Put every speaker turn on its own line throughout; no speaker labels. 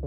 Hi,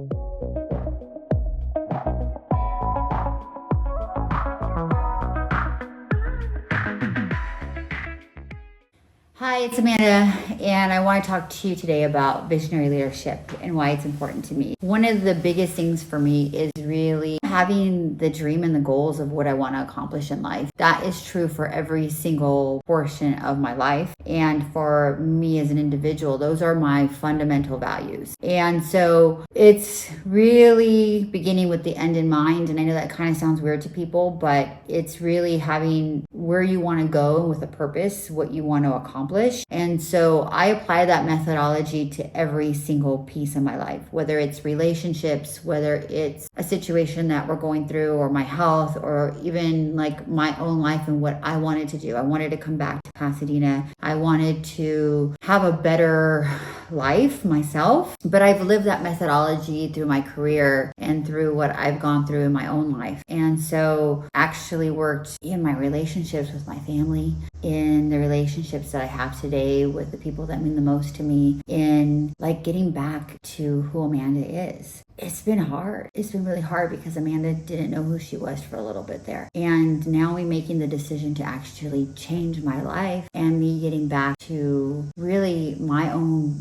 it's Amanda, and I want to talk to you today about visionary leadership and why it's important to me. One of the biggest things for me is really having the dream and the goals of what I want to accomplish in life. That is true for every single portion of my life. And for me as an individual, those are my fundamental values. And so it's really beginning with the end in mind. And I know that kind of sounds weird to people, but it's really having where you want to go with a purpose, what you want to accomplish. And so I apply that methodology to every single piece of my life, whether it's relationships, whether it's a situation that we're going through, or my health, or even like my own life and what I wanted to do. I wanted to come back to Pasadena. I wanted to have a better life myself, but I've lived that methodology through my career and through what I've gone through in my own life. And so actually worked in my relationships with my family, in the relationships that I have today with the people that mean the most to me, in like getting back to who Amanda is. It's been hard. It's been really hard because Amanda didn't know who she was for a little bit there. And now me making the decision to actually change my life and me getting back to really my own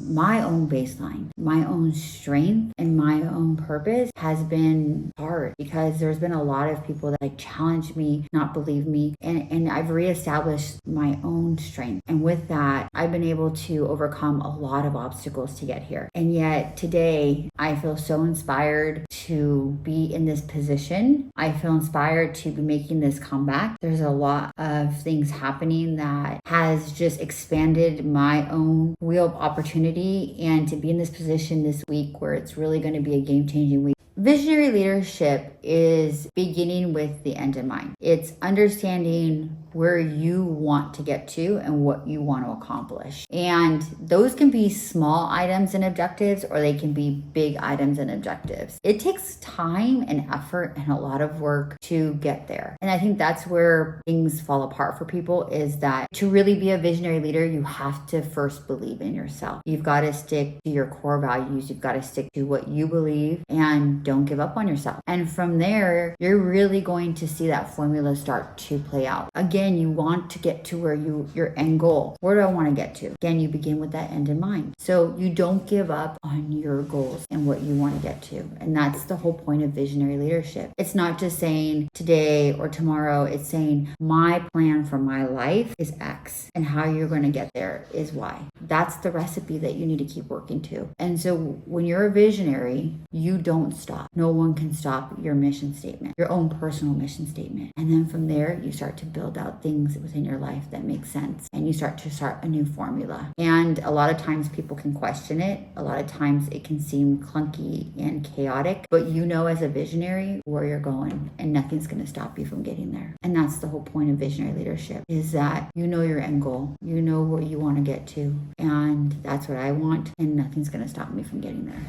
baseline, my own strength and my own purpose has been hard because there's been a lot of people that like challenge me, not believe me. And I've reestablished my own strength. And with that, I've been able to overcome a lot of obstacles to get here. And yet today I feel so inspired to be in this position. I feel inspired to be making this comeback. There's a lot of things happening that has just expanded my own wheel of opportunity, and to be in this position this week where it's really going to be a game-changing week. Visionary leadership is beginning with the end in mind. It's understanding where you want to get to and what you want to accomplish. And those can be small items and objectives, or they can be big items and objectives. It takes time and effort and a lot of work to get there. And I think that's where things fall apart for people, is that to really be a visionary leader, you have to first believe in yourself. You've got to stick to your core values. You've got to stick to what you believe and don't give up on yourself. And from there, you're really going to see that formula start to play out. Again, you want to get to where your end goal. Where do I want to get to? Again, you begin with that end in mind. So you don't give up on your goals and what you want to get to. And that's the whole point of visionary leadership. It's not just saying today or tomorrow. It's saying my plan for my life is X, and how you're going to get there is Y. That's the recipe that you need to keep working to. And so when you're a visionary, you don't stop. No one can stop your mission statement, your own personal mission statement. And then from there, you start to build out things within your life that make sense, and you start a new formula. And a lot of times people can question it. A lot of times it can seem clunky and chaotic, but you know as a visionary where you're going, and nothing's going to stop you from getting there. And that's the whole point of visionary leadership, is that you know your end goal, you know where you want to get to, and that's what I want, and nothing's going to stop me from getting there.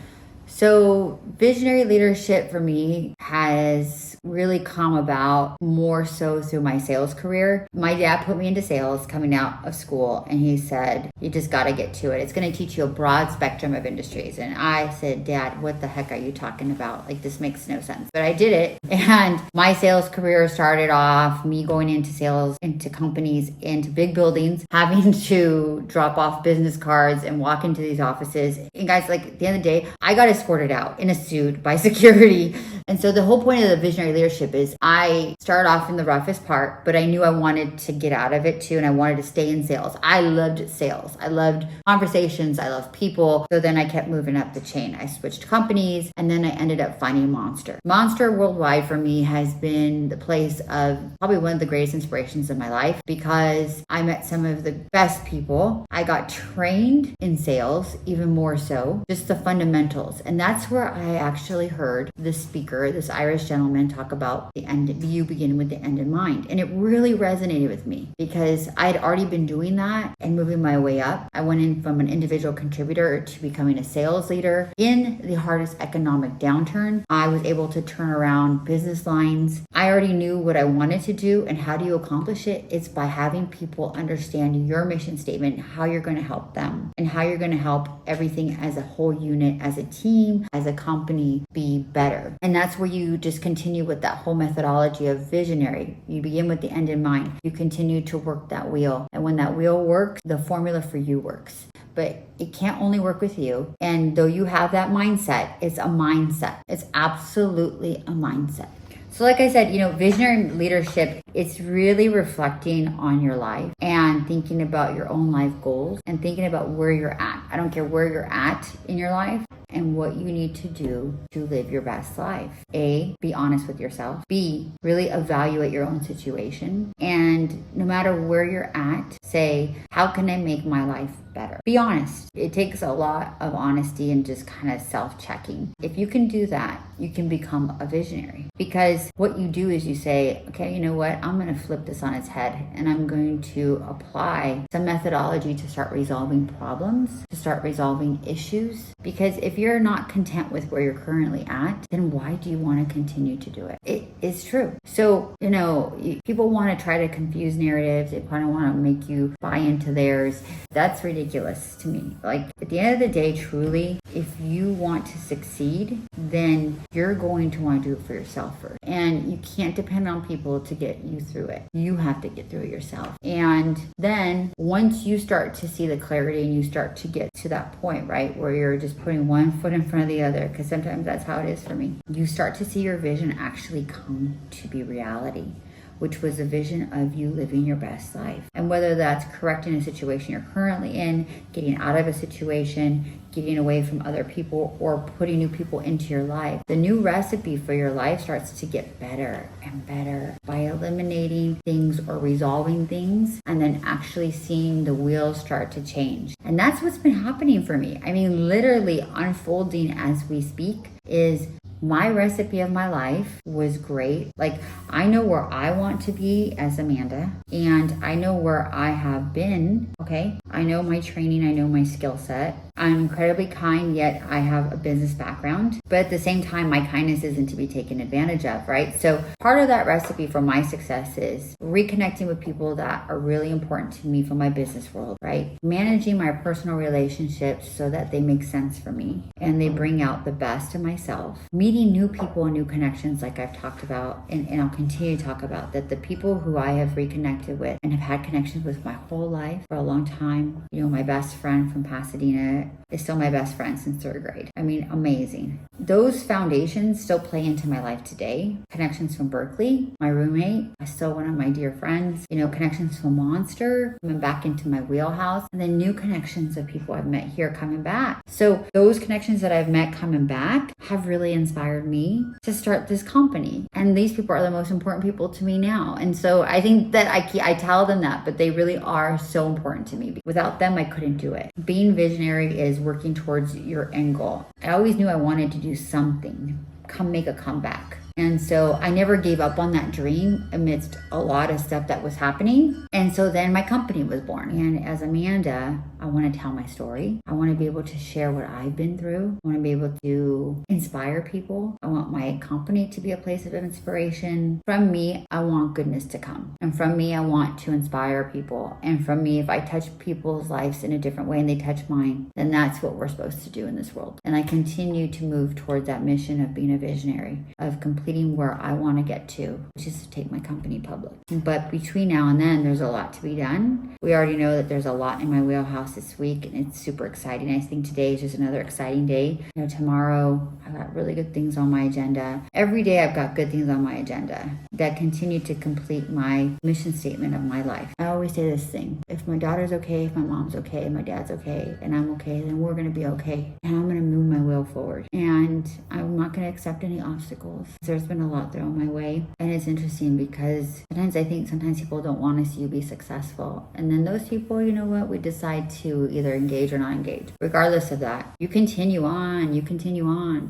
So visionary leadership for me has really come about more so through my sales career. My dad put me into sales coming out of school, and he said, you just got to get to it. It's going to teach you a broad spectrum of industries. And I said, Dad, what the heck are you talking about? Like, this makes no sense. But I did it. And my sales career started off me going into sales, into companies, into big buildings, having to drop off business cards and walk into these offices. And guys, like at the end of the day, I got escorted out in a suit by security. And so the whole point of the visionary leadership is I started off in the roughest part, but I knew I wanted to get out of it too. And I wanted to stay in sales. I loved sales. I loved conversations. I loved people. So then I kept moving up the chain. I switched companies, and then I ended up finding Monster. Monster Worldwide for me has been the place of probably one of the greatest inspirations of my life, because I met some of the best people. I got trained in sales, even more so, just the fundamentals. And that's where I actually heard the speaker speaker, this Irish gentleman, talk about you begin with the end in mind. And it really resonated with me because I had already been doing that and moving my way up. I went in from an individual contributor to becoming a sales leader. In the hardest economic downturn, I was able to turn around business lines. I already knew what I wanted to do, and how do you accomplish it? It's by having people understand your mission statement, how you're going to help them, and how you're going to help everything as a whole unit, as a team, as a company be better. And that's where you just continue with that whole methodology of visionary. You begin with the end in mind. You continue to work that wheel. And when that wheel works, the formula for you works. But it can't only work with you. And though you have that mindset, it's a mindset. It's absolutely a mindset. So like I said, visionary leadership, it's really reflecting on your life and thinking about your own life goals and thinking about where you're at. I don't care where you're at in your life and what you need to do to live your best life. A, be honest with yourself. B, really evaluate your own situation. And no matter where you're at, say, how can I make my life better? Be honest. It takes a lot of honesty and just kind of self-checking. If you can do that, you can become a visionary. Because what you do is you say, okay, you know what? I'm going to flip this on its head and I'm going to apply some methodology to start resolving problems, to start resolving issues. Because if you're not content with where you're currently at, then why do you want to continue to do it? It is true. So, people want to try to confuse narratives. They kind of want to make you buy into theirs. That's ridiculous to me. Like, at the end of the day, truly, if you want to succeed, then you're going to want to do it for yourself first. And you can't depend on people to get you through it. You have to get through it yourself. And then once you start to see the clarity and you start to get to that point, right, where you're just putting one foot in front of the other, because sometimes that's how it is for me, you start to see your vision actually come to be reality, which was a vision of you living your best life. And whether that's correcting a situation you're currently in, getting out of a situation, getting away from other people, or putting new people into your life, the new recipe for your life starts to get better and better by eliminating things or resolving things and then actually seeing the wheels start to change. And that's what's been happening for me. I mean, literally unfolding as we speak is my recipe of my life was great. Like, I know where I want to be as Amanda, and I know where I have been, okay? I know my training, I know my skill set. I'm incredibly kind, yet I have a business background. But at the same time, my kindness isn't to be taken advantage of, right? So part of that recipe for my success is reconnecting with people that are really important to me from my business world, right? Managing my personal relationships so that they make sense for me and they bring out the best of myself. Meeting new people and new connections, like I've talked about, and I'll continue to talk about, that the people who I have reconnected with and have had connections with my whole life for a long time. My best friend from Pasadena is still my best friend since 3rd grade. I mean, amazing. Those foundations still play into my life today. Connections from Berkeley, my roommate, is still one of my dear friends. Connections from Monster, coming back into my wheelhouse, and then new connections of people I've met here coming back. So those connections that I've met coming back have really inspired me to start this company. And these people are the most important people to me now. And so I think that I tell them that, but they really are so important to me. Without them, I couldn't do it. Being visionary is working towards your end goal. I always knew I wanted to do something, make a comeback. And so I never gave up on that dream amidst a lot of stuff that was happening. And so then my company was born. And as Amanda, I want to tell my story. I want to be able to share what I've been through. I want to be able to inspire people. I want my company to be a place of inspiration. From me, I want goodness to come. And from me, I want to inspire people. And from me, if I touch people's lives in a different way and they touch mine, then that's what we're supposed to do in this world. And I continue to move towards that mission of being a visionary, of completing where I want to get to, which is to take my company public. But between now and then, there's a lot to be done. We already know that there's a lot in my wheelhouse this week, and it's super exciting. I think today is just another exciting day. Tomorrow, I've got really good things on my agenda. Every day, I've got good things on my agenda that continue to complete my mission statement of my life. I always say this thing: if my daughter's okay, if my mom's okay, my dad's okay, and I'm okay, then we're going to be okay. And I'm going to move my wheel forward. And I'm not going to accept any obstacles. There's been a lot thrown my way. And it's interesting because sometimes people don't want to see you be successful. And then those people, you know what, we decide to either engage or not engage. Regardless of that, you continue on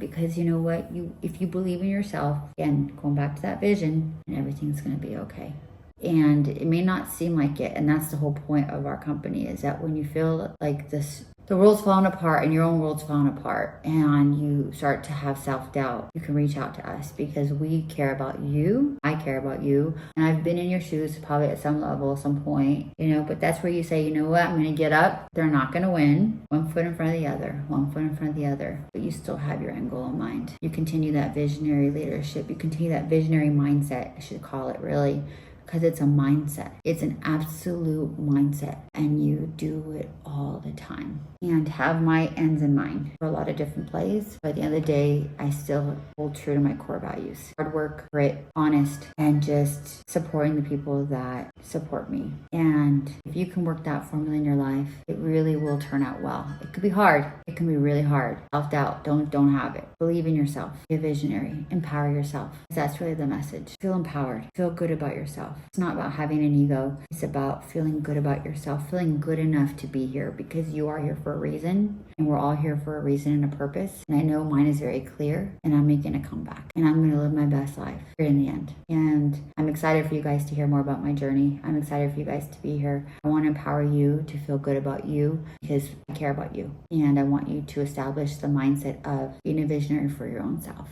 because you know what? If you believe in yourself, again, going back to that vision, and everything's going to be okay. And it may not seem like it. And that's the whole point of our company, is that when you feel like the world's falling apart and your own world's falling apart and you start to have self-doubt, you can reach out to us because we care about you. I care about you. And I've been in your shoes probably at some level, some point, but that's where you say, you know what, I'm going to get up. They're not going to win. One foot in front of the other, one foot in front of the other. But you still have your end goal in mind. You continue that visionary leadership. You continue that visionary mindset, I should call it, really. Because it's a mindset. It's an absolute mindset. And you do it all the time. And have my ends in mind for a lot of different plays. But at the end of the day, I still hold true to my core values. Hard work, grit, honest, and just supporting the people that support me. And if you can work that formula in your life, it really will turn out well. It could be hard. It can be really hard. Self-doubt. Don't have it. Believe in yourself. Be a visionary. Empower yourself. That's really the message. Feel empowered. Feel good about yourself. It's not about having an ego. It's about feeling good about yourself, feeling good enough to be here because you are here for a reason, and we're all here for a reason and a purpose. And I know mine is very clear, and I'm making a comeback, and I'm going to live my best life here in the end. And I'm excited for you guys to hear more about my journey. I'm excited for you guys to be here. I want to empower you to feel good about you because I care about you, and I want you to establish the mindset of being a visionary for your own self.